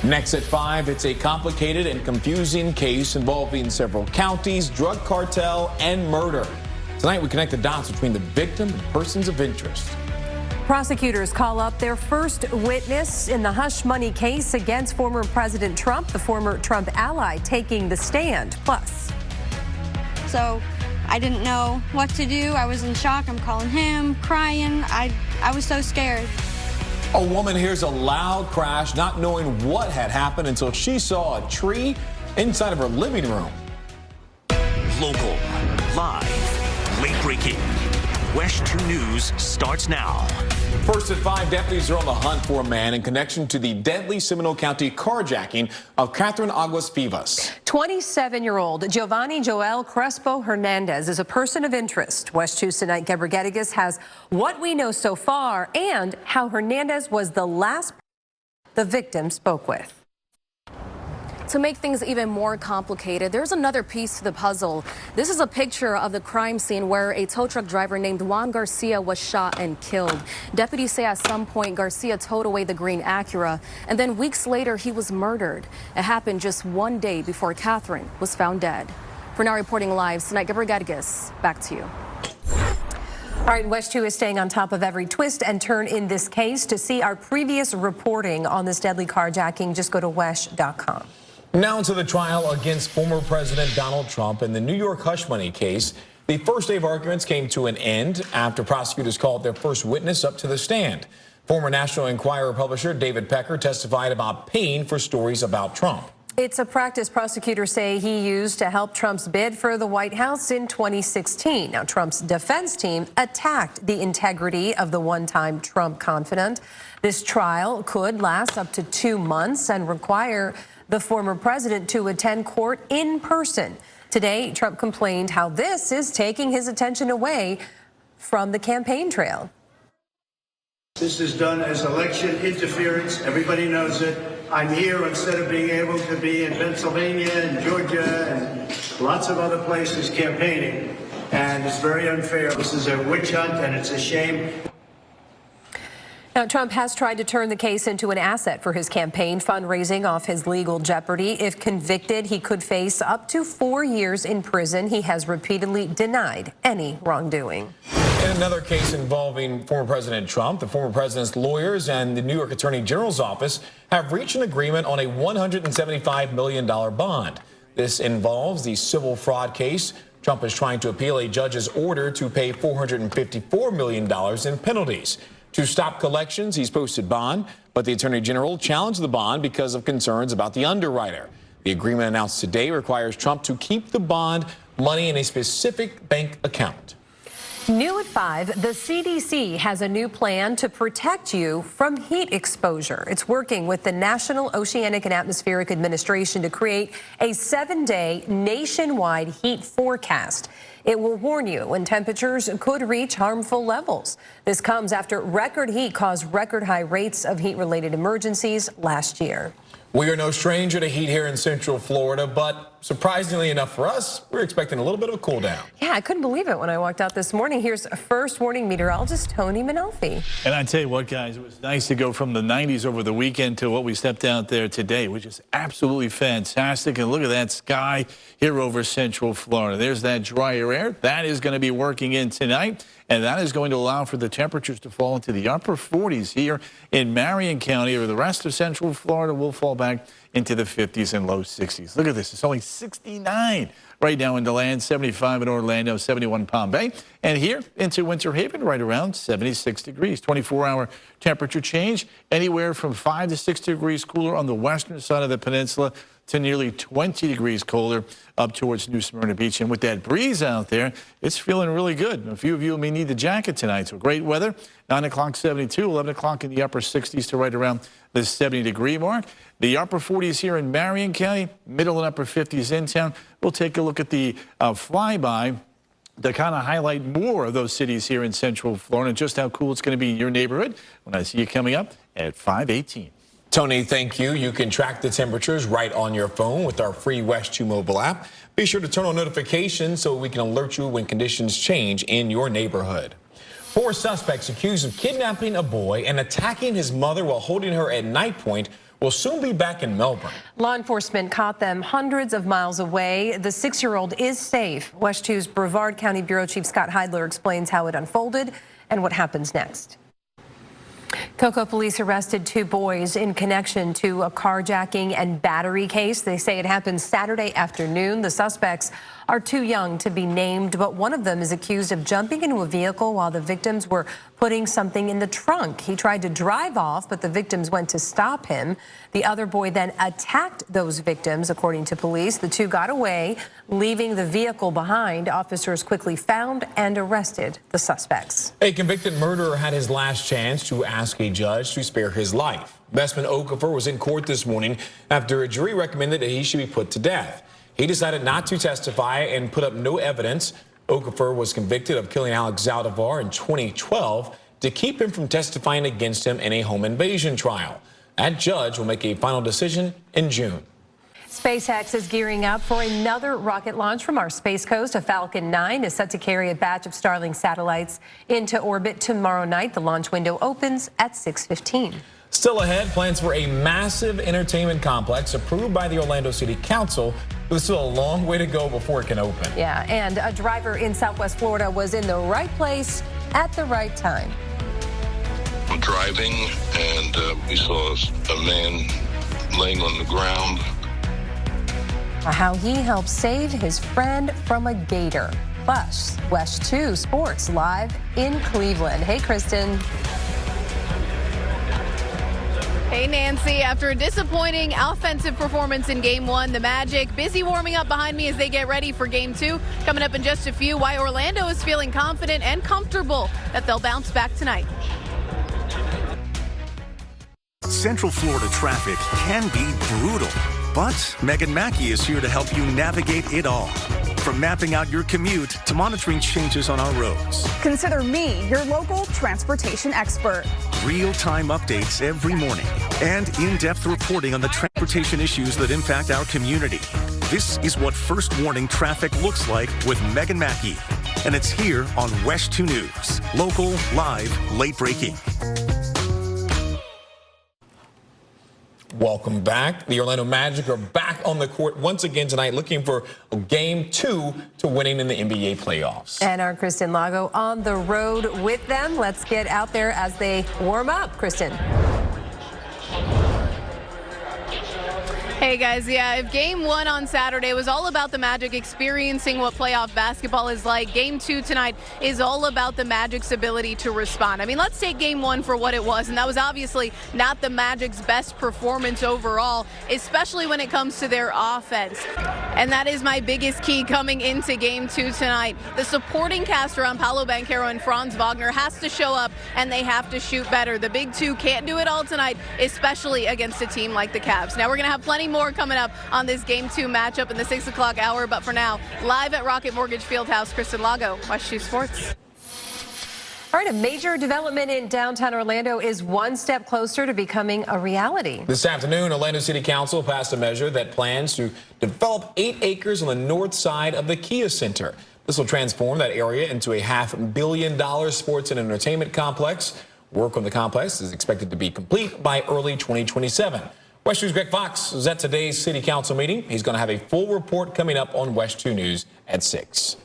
Next at 5, it's a complicated and confusing case involving several counties, drug cartel, and murder. Tonight, we connect the dots between the victim and persons of interest. Prosecutors call up their first witness in the hush money case against former President Trump, the former Trump ally taking the stand. Plus, so I didn't know what to do. I was in shock. I'm calling him, crying. I was so scared. A woman hears a loud crash, not knowing what had happened until she saw a tree inside of her living room. Local, live, late-breaking. WESH 2 News starts now. First at 5, deputies are on the hunt for a man in connection to the deadly Seminole County carjacking of Catherine Aguas Vivas. 27-year-old Giovanni Joel Crespo Hernandez is a person of interest. WESH 2's tonight, Gator has what we know so far and how Hernandez was the last the victim spoke with. To make things even more complicated, there's another piece to the puzzle. This is a picture of the crime scene where a tow truck driver named Juan Garcia was shot and killed. Deputies say at some point Garcia towed away the green Acura, and then weeks later he was murdered. It happened just one day before Catherine was found dead. For now, reporting live tonight, Gabriel Gadges, back to you. All right, WESH 2 is staying on top of every twist and turn in this case. To see our previous reporting on this deadly carjacking, just go to WESH.com. Now to the trial against former President Donald Trump in the New York hush money case. The first day of arguments came to an end after prosecutors called their first witness up to the stand. Former National Enquirer publisher David Pecker testified about paying for stories about Trump. It's a practice prosecutors say he used to help Trump's bid for the White House in 2016. Now, Trump's defense team attacked the integrity of the one-time Trump confidant. This trial could last up to 2 months and require the former president to attend court in person. Today, Trump complained how this is taking his attention away from the campaign trail. This is done as election interference. Everybody knows it. I'm here instead of being able to be in Pennsylvania and Georgia and lots of other places campaigning. And it's very unfair. This is a witch hunt and it's a shame. Now, Trump has tried to turn the case into an asset for his campaign, fundraising off his legal jeopardy. If convicted, he could face up to 4 years in prison. He has repeatedly denied any wrongdoing. In another case involving former President Trump, the former president's lawyers and the New York Attorney General's office have reached an agreement on a $175 million bond. This involves the civil fraud case. Trump is trying to appeal a judge's order to pay $454 million in penalties. To stop collections, he's posted bond, but the Attorney General challenged the bond because of concerns about the underwriter. The agreement announced today requires Trump to keep the bond money in a specific bank account. New at 5, the CDC has a new plan to protect you from heat exposure. It's working with the National Oceanic and Atmospheric Administration to create a 7-day nationwide heat forecast. It will warn you when temperatures could reach harmful levels. This comes after record heat caused record high rates of heat-related emergencies last year. We are no stranger to heat here in Central Florida, but surprisingly enough for us, we're expecting a little bit of a cool down. Yeah, I couldn't believe it when I walked out this morning. Here's first warning meteorologist Tony Manolfi. And I tell you what, guys, it was nice to go from the 90s over the weekend to what we stepped out there today, which is absolutely fantastic. And look at that sky here over Central Florida. There's that drier air. That is going to be working in tonight. And that is going to allow for the temperatures to fall into the upper 40s here in Marion County, or the rest of Central Florida will fall back into the 50s and low 60s. Look at this. It's only 69 right now in DeLand, 75 in Orlando, 71 Palm Bay. And here into Winter Haven, right around 76 degrees. 24-hour temperature change, anywhere from 5 to 6 degrees cooler on the western side of the peninsula to nearly 20 degrees colder up towards New Smyrna Beach. And with that breeze out there, it's feeling really good. A few of you may need the jacket tonight, so great weather. 9 o'clock, 72, 11 o'clock in the upper 60s to right around the 70-degree mark. The upper 40s here in Marion County, middle and upper 50s in town. We'll take a look at the flyby to kind of highlight more of those cities here in Central Florida and just how cool it's going to be in your neighborhood when I see you coming up at 5:18. Tony, thank you. You can track the temperatures right on your phone with our free WESH 2 mobile app. Be sure to turn on notifications so we can alert you when conditions change in your neighborhood. 4 suspects accused of kidnapping a boy and attacking his mother while holding her at knife point will soon be back in Melbourne. Law enforcement caught them hundreds of miles away. The 6-year-old is safe. WESH 2's Brevard County Bureau Chief Scott Heidler explains how it unfolded and what happens next. Cocoa police arrested 2 boys in connection to a carjacking and battery case. They say it happened Saturday afternoon. The suspects are too young to be named, but one of them is accused of jumping into a vehicle while the victims were putting something in the trunk. He tried to drive off, but the victims went to stop him. The other boy then attacked those victims, according to police. The 2 got away, leaving the vehicle behind. Officers quickly found and arrested the suspects. A convicted murderer had his last chance to ask a judge to spare his life. Bestman Okafor was in court this morning after a jury recommended that he should be put to death. He decided not to testify and put up no evidence. Okafor was convicted of killing Alex Zaldivar in 2012 to keep him from testifying against him in a home invasion trial. That judge will make a final decision in June. SpaceX is gearing up for another rocket launch from our Space Coast. A Falcon 9 is set to carry a batch of Starlink satellites into orbit tomorrow night. The launch window opens at 6:15. Still ahead, plans for a massive entertainment complex approved by the Orlando City Council. There's still a long way to go before it can open. Yeah, and a driver in Southwest Florida was in the right place at the right time. I'm driving, and we saw a man laying on the ground. How he helped save his friend from a gator. Plus, WESH 2 Sports live in Cleveland. Hey, Kristen. Hey, Nancy. After a disappointing offensive performance in Game 1, the Magic busy warming up behind me as they get ready for Game 2. Coming up in just a few, why Orlando is feeling confident and comfortable that they'll bounce back tonight. Central Florida traffic can be brutal, but Megan Mackey is here to help you navigate it all. From mapping out your commute to monitoring changes on our roads. Consider me your local transportation expert. Real-time updates every morning and in-depth reporting on the transportation issues that impact our community. This is what First Warning traffic looks like with Megan Mackey. And it's here on WESH 2 News. Local, live, late breaking. Welcome back. The Orlando Magic are back on the court once again tonight, looking for Game 2 to winning in the NBA playoffs. And our Kristen Lago on the road with them. Let's get out there as they warm up. Kristen. Hey guys, yeah, if Game 1 on Saturday was all about the Magic experiencing what playoff basketball is like, Game 2 tonight is all about the Magic's ability to respond. I mean, let's take Game 1 for what it was, and that was obviously not the Magic's best performance overall, especially when it comes to their offense. And that is my biggest key coming into Game 2 tonight. The supporting cast around Paolo Banchero and Franz Wagner has to show up, and they have to shoot better. The big two can't do it all tonight, especially against a team like the Cavs. Now, we're going to have plenty more coming up on this Game 2 matchup in the 6 o'clock hour, but for now, live at Rocket Mortgage Fieldhouse, Kristen Lago, WESH 2 Sports. All right, a major development in downtown Orlando is one step closer to becoming a reality. This afternoon, Orlando City Council passed a measure that plans to develop 8 acres on the north side of the Kia Center. This will transform that area into a $500 million sports and entertainment complex. Work on the complex is expected to be complete by early 2027. WESH 2's Greg Fox is at today's City Council meeting. He's going to have a full report coming up on WESH 2 News at 6.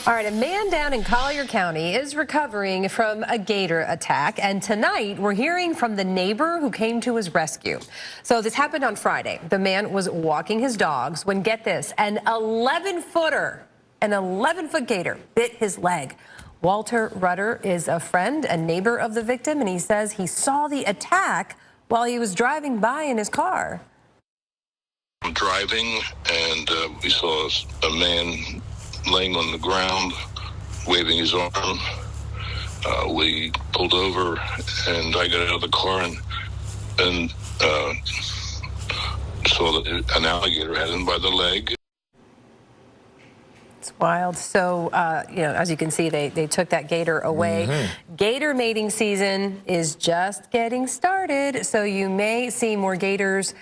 All right, a man down in Collier County is recovering from a gator attack, and tonight we're hearing from the neighbor who came to his rescue. So this happened on Friday. The man was walking his dogs when, get this, an 11-foot gator bit his leg. Walter Rutter is a friend and neighbor of the victim, and he says he saw the attack while he was driving by in his car. I'm driving, and we saw a man laying on the ground, waving his arm. We pulled over, and I got out of the car and saw that an alligator had him by the leg. It's wild. So, as you can see, they took that gator away. Gator mating season is just getting started, so you may see more gators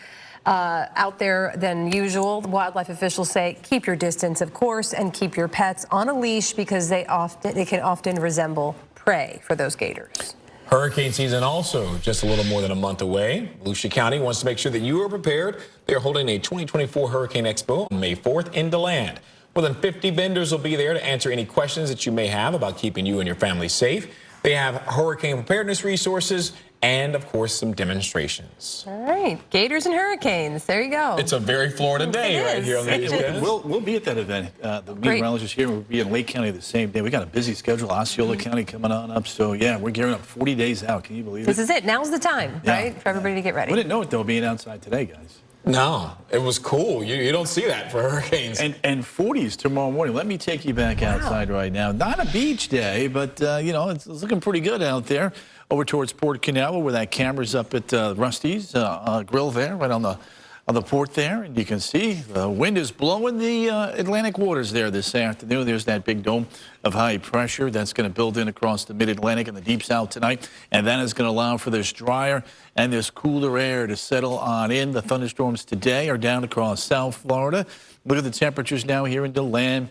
out there than usual. Wildlife officials say keep your distance, of course, and keep your pets on a leash because they can often resemble prey for those gators. Hurricane season also just a little more than a month away. Volusia County wants to make sure that you are prepared. They're holding a 2024 Hurricane Expo on May 4th in DeLand. More than 50 vendors will be there to answer any questions that you may have about keeping you and your family safe. They have hurricane preparedness resources and, of course, some demonstrations. All right, Gators and hurricanes. There you go. It's a very Florida day right here on the East Coast. We'll be at that event. The meteorologist here will be in Lake County the same day. We got a busy schedule. Osceola County coming on up. So, yeah, we're gearing up 40 days out. Can you believe it? This is it. Now's the time, right, for everybody to get ready. We didn't know it, though, being outside today, guys. No, it was cool. You don't see that for hurricanes. And 40s tomorrow morning. Let me take you back outside right now. Not a beach day, but, you know, it's looking pretty good out there. Over towards Port Canaveral, where that camera's up at Rusty's Grill there, right on the port there. And you can see the wind is blowing the Atlantic waters there this afternoon. There's that big dome of high pressure that's going to build in across the mid-Atlantic and the deep south tonight. And that is going to allow for this drier and this cooler air to settle on in. The thunderstorms today are down across South Florida. Look at the temperatures now here in DeLand.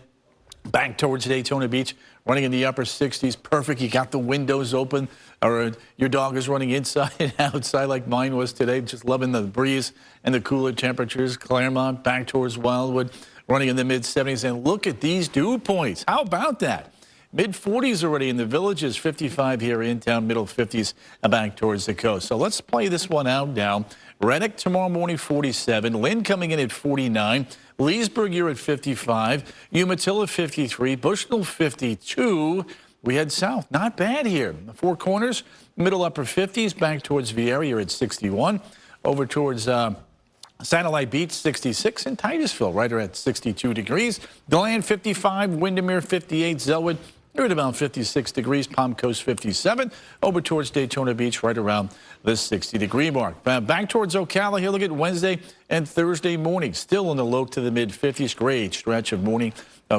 Back towards Daytona Beach, running in the upper 60s. Perfect. You got the windows open, or your dog is running inside and outside like mine was today. Just loving the breeze and the cooler temperatures. Claremont back towards Wildwood, running in the mid-70s. And look at these dew points. How about that? Mid-40s already in the Villages, 55 here in town, middle 50s back towards the coast. So let's play this one out now. Reddick tomorrow morning, 47. Lynn coming in at 49. Leesburg, you're at 55. Umatilla, 53. Bushnell, 52. We head south. Not bad here. The Four Corners, middle upper 50s. Back towards Viera, you're at 61. Over towards Satellite Beach, 66. And Titusville, right at 62 degrees. DeLand, 55. Windermere, 58. Zellwood, you're at about 56 degrees. Palm Coast, 57. Over towards Daytona Beach, right around the 60-degree mark. Back towards Ocala here. Look at Wednesday and Thursday morning. Still in the low to the mid-50s. Great stretch of morning.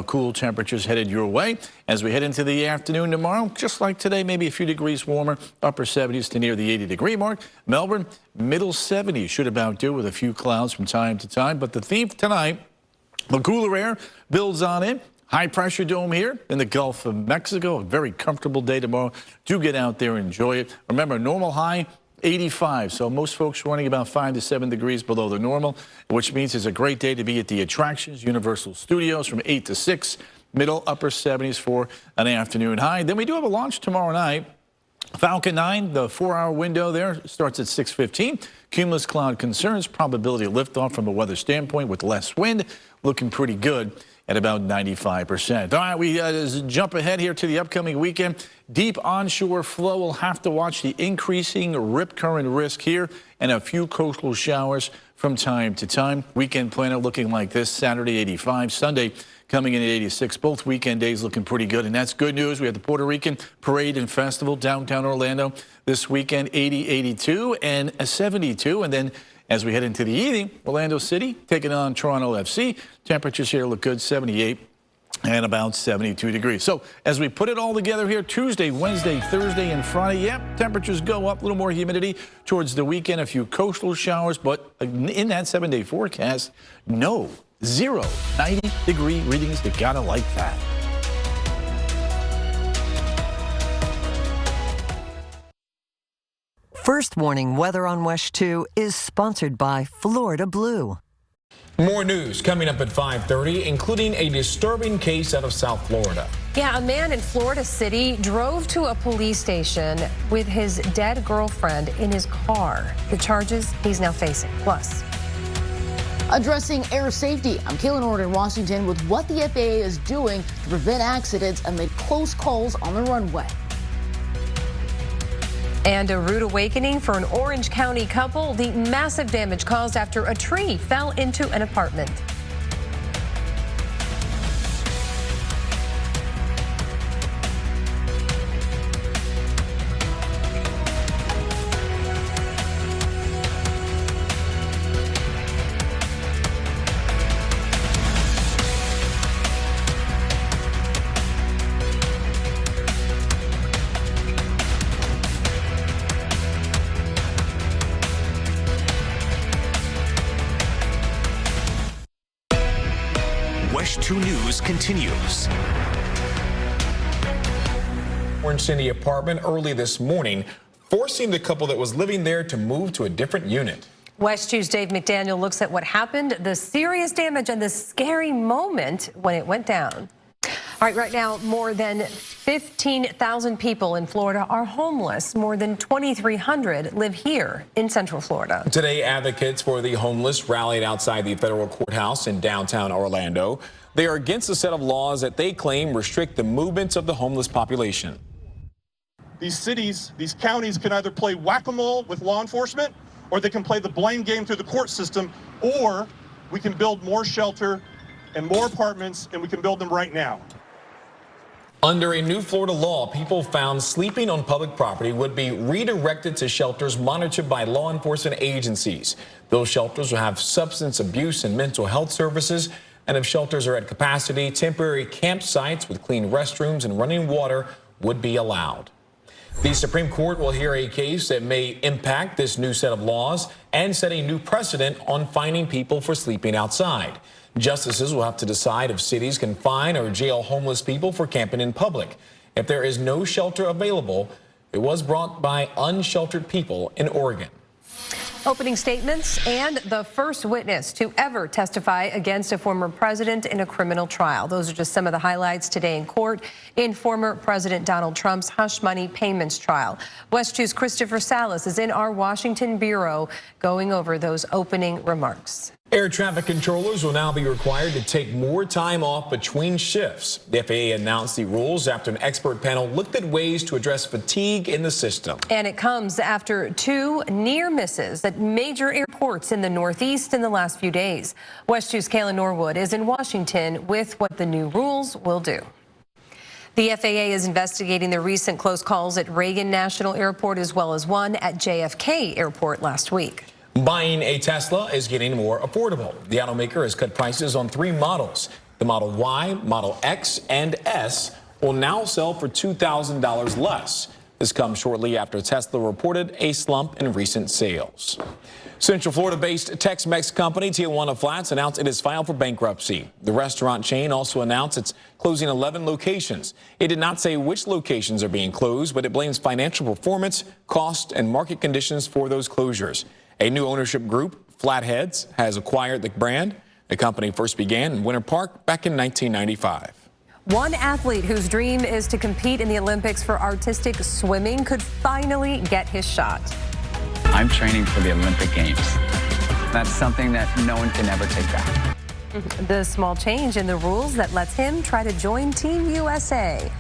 Cool temperatures headed your way. As we head into the afternoon tomorrow, just like today, maybe a few degrees warmer. Upper 70s to near the 80-degree mark. Melbourne, middle 70s. Should about do with a few clouds from time to time. But the theme tonight, the cooler air builds on in. High pressure dome here in the Gulf of Mexico. A very comfortable day tomorrow. Do get out there and enjoy it. Remember, normal high, 85. So most folks running about 5 to 7 degrees below the normal, which means it's a great day to be at the attractions, Universal Studios from 8 to 6. Middle, upper 70s for an afternoon high. Then we do have a launch tomorrow night. Falcon 9, the 4-hour window there starts at 6:15. Cumulus cloud concerns, probability of liftoff from a weather standpoint with less wind, looking pretty good at about 95%. All right, we jump ahead here to the upcoming weekend. Deep onshore flow. We'll have to watch the increasing rip current risk here and a few coastal showers from time to time. Weekend planner looking like this. Saturday, 85. Sunday, coming in at 86. Both weekend days looking pretty good, and that's good news. We have the Puerto Rican Parade and Festival downtown Orlando this weekend, 80, 82, and a 72. And then as we head into the evening, Orlando City taking on Toronto FC. Temperatures here look good, 78 and about 72 degrees. So as we put it all together here, Tuesday, Wednesday, Thursday, and Friday, yep, temperatures go up, a little more humidity towards the weekend, a few coastal showers, but in that 7-day forecast, no, 0, 90-degree readings. You gotta like that. First Warning Weather on WESH 2 is sponsored by Florida Blue. More news coming up at 5:30, including a disturbing case out of South Florida. Yeah, a man in Florida City drove to a police station with his dead girlfriend in his car. The charges he's now facing. Plus, addressing air safety, I'm Kaylin Ord in Washington with what the FAA is doing to prevent accidents amid close calls on the runway. And a rude awakening for an Orange County couple. The massive damage caused after a tree fell into an apartment. WESH 2 News continues. Orange City apartment early this morning. forcing the couple that was living there to move to a different unit. WESH 2's Dave McDaniel looks at what happened, the serious damage, and the scary moment when it went down. All right now, more than 15,000 people in Florida are homeless. More than 2,300 live here in Central Florida. Today, advocates for the homeless rallied outside the federal courthouse in downtown Orlando. They are against a set of laws that they claim restrict the movements of the homeless population. These cities, these counties can either play whack-a-mole with law enforcement, or they can play the blame game through the court system, or we can build more shelter and more apartments, and we can build them right now. Under a new Florida law, people found sleeping on public property would be redirected to shelters monitored by law enforcement agencies. Those shelters will have substance abuse and mental health services, and if shelters are at capacity, temporary campsites with clean restrooms and running water would be allowed. The Supreme Court will hear a case that may impact this new set of laws and set a new precedent on fining people for sleeping outside. Justices will have to decide if cities can fine or jail homeless people for camping in public. If there is no shelter available, it was brought by unsheltered people in Oregon. Opening statements and the first witness to ever testify against a former president in a criminal trial. Those are just some of the highlights today in court in former President Donald Trump's hush money payments trial. WESH 2's Christopher Salas is in our Washington bureau going over those opening remarks. Air traffic controllers will now be required to take more time off between shifts. The FAA announced the rules after an expert panel looked at ways to address fatigue in the system. And it comes after two near misses at major airports in the Northeast in the last few days. WESH 2's Kayla Norwood is in Washington with what the new rules will do. The FAA is investigating the recent close calls at Reagan National Airport as well as one at JFK Airport last week. Buying a Tesla is getting more affordable. The automaker has cut prices on 3 models. The Model Y, Model X, and S will now sell for $2,000 less. This comes shortly after Tesla reported a slump in recent sales. Central Florida-based Tex-Mex company Tijuana Flats announced it has filed for bankruptcy. The restaurant chain also announced it's closing 11 locations. It did not say which locations are being closed, but it blames financial performance, cost, and market conditions for those closures. A new ownership group, Flatheads, has acquired the brand. The company first began in Winter Park back in 1995. One athlete whose dream is to compete in the Olympics for artistic swimming could finally get his shot. I'm training for the Olympic Games. That's something that no one can ever take back. The small change in the rules that lets him try to join Team USA.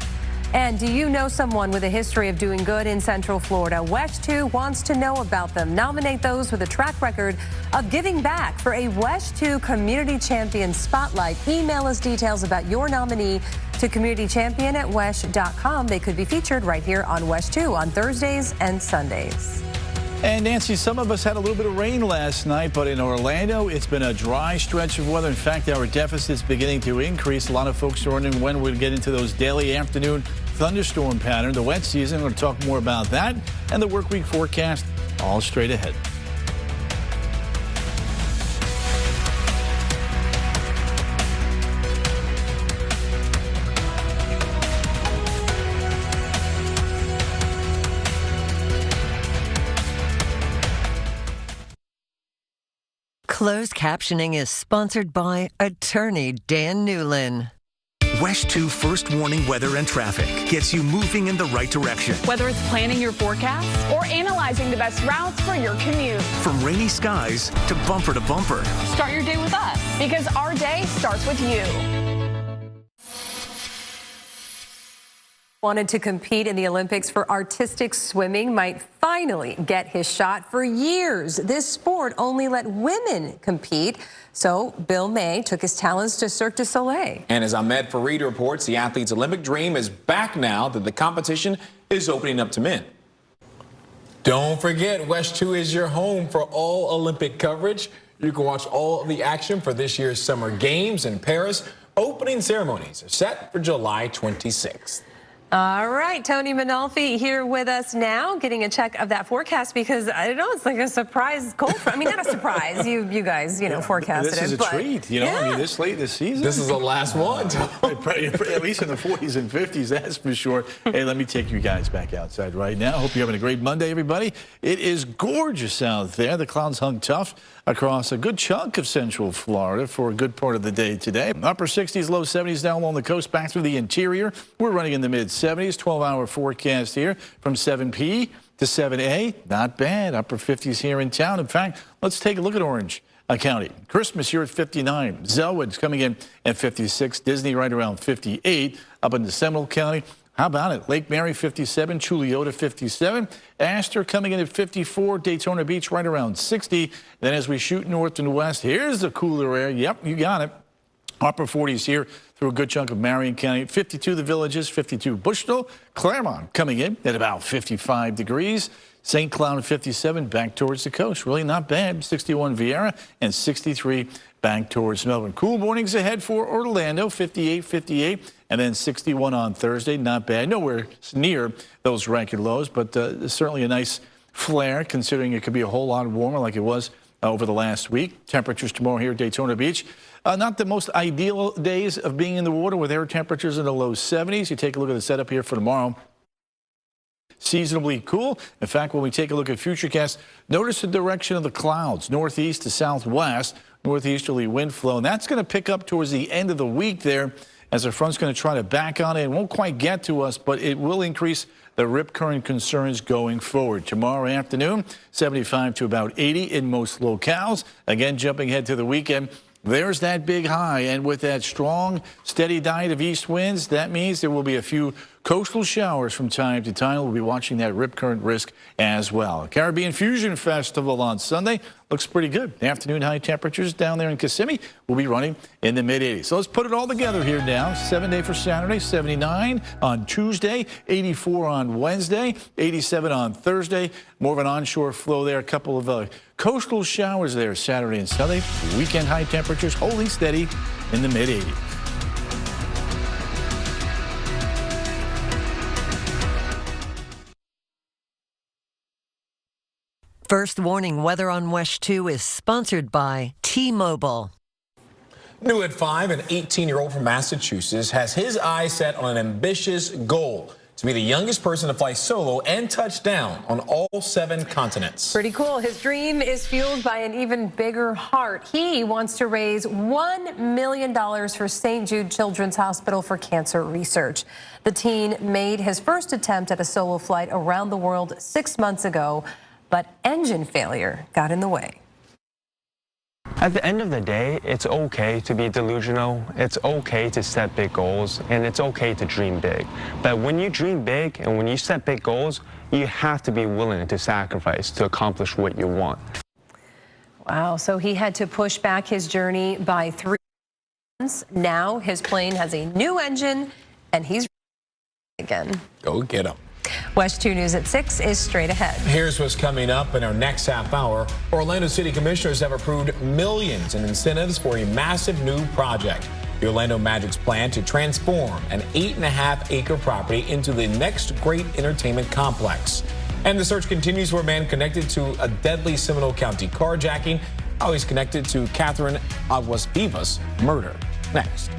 And do you know someone with a history of doing good in Central Florida? WESH 2 wants to know about them. Nominate those with a track record of giving back for a WESH 2 Community Champion Spotlight. Email us details about your nominee to communitychampion@wesh.com. They could be featured right here on WESH 2 on Thursdays and Sundays. And Nancy, some of us had a little bit of rain last night, but in Orlando, it's been a dry stretch of weather. In fact, our deficit's beginning to increase. A lot of folks are wondering when we'll get into those daily afternoon thunderstorm pattern, the wet season. We're going to talk more about that and the work week forecast all straight ahead. Closed captioning is sponsored by attorney Dan Newlin. WESH 2 First Warning Weather and Traffic gets you moving in the right direction. Whether it's planning your forecast or analyzing the best routes for your commute. From rainy skies to bumper, Start your day with us because our day starts with you. Wanted to compete in the Olympics for artistic swimming might finally get his shot. For years, this sport only let women compete. So Bill May took his talents to Cirque du Soleil. And as Ahmed Fareed reports, the athlete's Olympic dream is back now that the competition is opening up to men. Don't forget, WESH 2 is your home for all Olympic coverage. You can watch all of the action for this year's Summer Games in Paris. Opening ceremonies are set for July 26th. All right, Tony Manalfi here with us now, getting a check of that forecast because I don't know, it's like a surprise cold front. I mean, not a surprise. You guys, forecasted it. This is a treat, I mean, this late this season. This is the last one. At least in the 40s and 50s, that's for sure. Hey, let me take you guys back outside right now. Hope you're having a great Monday, everybody. It is gorgeous out there. The clouds hung tough across a good chunk of central Florida for a good part of the day today. Upper 60s, low 70s down along the coast, back through the interior. We're running in the mid-70s. 12-hour forecast here from 7P to 7A. Not bad. Upper 50s here in town. In fact, let's take a look at Orange County. Christmas here at 59. Zellwood's coming in at 56. Disney right around 58. Up into Seminole County. How about it? Lake Mary 57. Chuliota 57. Astor coming in at 54. Daytona Beach right around 60. Then as we shoot north and west, here's the cooler air. Yep, you got it. Upper 40s here through a good chunk of Marion County. 52 the Villages, 52 Bushnell. Claremont coming in at about 55 degrees. St. Cloud 57 back towards the coast. Really not bad. 61 Vieira and 63 back towards Melbourne. Cool mornings ahead for Orlando. 58. And then 61 on Thursday. Not bad. Nowhere near those record lows, but certainly a nice flare considering it could be a whole lot warmer like it was over the last week. Temperatures tomorrow here at Daytona Beach. Not the most ideal days of being in the water with air temperatures in the low 70s. You take a look at the setup here for tomorrow. Seasonably cool. In fact, when we take a look at Futurecast, notice the direction of the clouds, northeast to southwest, northeasterly wind flow. And that's going to pick up towards the end of the week there as the front's going to try to back on it. It won't quite get to us, but it will increase the rip current concerns going forward. Tomorrow afternoon, 75 to about 80 in most locales. Again, jumping ahead to the weekend. There's that big high, and with that strong, steady diet of east winds, that means there will be a few coastal showers from time to time. We'll be watching that rip current risk as well. Caribbean Fusion Festival on Sunday looks pretty good. Afternoon high temperatures down there in Kissimmee will be running in the mid-80s. So let's put it all together here now. 7-day for Saturday, 79 on Tuesday, 84 on Wednesday, 87 on Thursday. More of an onshore flow there. A couple of coastal showers there Saturday and Sunday. Weekend high temperatures holding steady in the mid-80s. First Warning Weather on WESH 2 is sponsored by T-Mobile. New at 5, an 18-year-old from Massachusetts has his eyes set on an ambitious goal to be the youngest person to fly solo and touch down on all 7 continents. Pretty cool. His dream is fueled by an even bigger heart. He wants to raise $1 million for St. Jude Children's Hospital for cancer research. The teen made his first attempt at a solo flight around the world 6 months ago, but engine failure got in the way. At the end of the day, it's okay to be delusional, it's okay to set big goals, and it's okay to dream big. But when you dream big and when you set big goals, you have to be willing to sacrifice to accomplish what you want. Wow, so he had to push back his journey by 3 months. Now his plane has a new engine, and he's again. Go get him. WESH 2 News at 6 is straight ahead. Here's what's coming up in our next half hour. Orlando City Commissioners have approved millions in incentives for a massive new project. The Orlando Magic's plan to transform an 8.5-acre property into the next great entertainment complex. And the search continues for a man connected to a deadly Seminole County carjacking. How he's connected to Catherine Aguas Vivas murder. Next.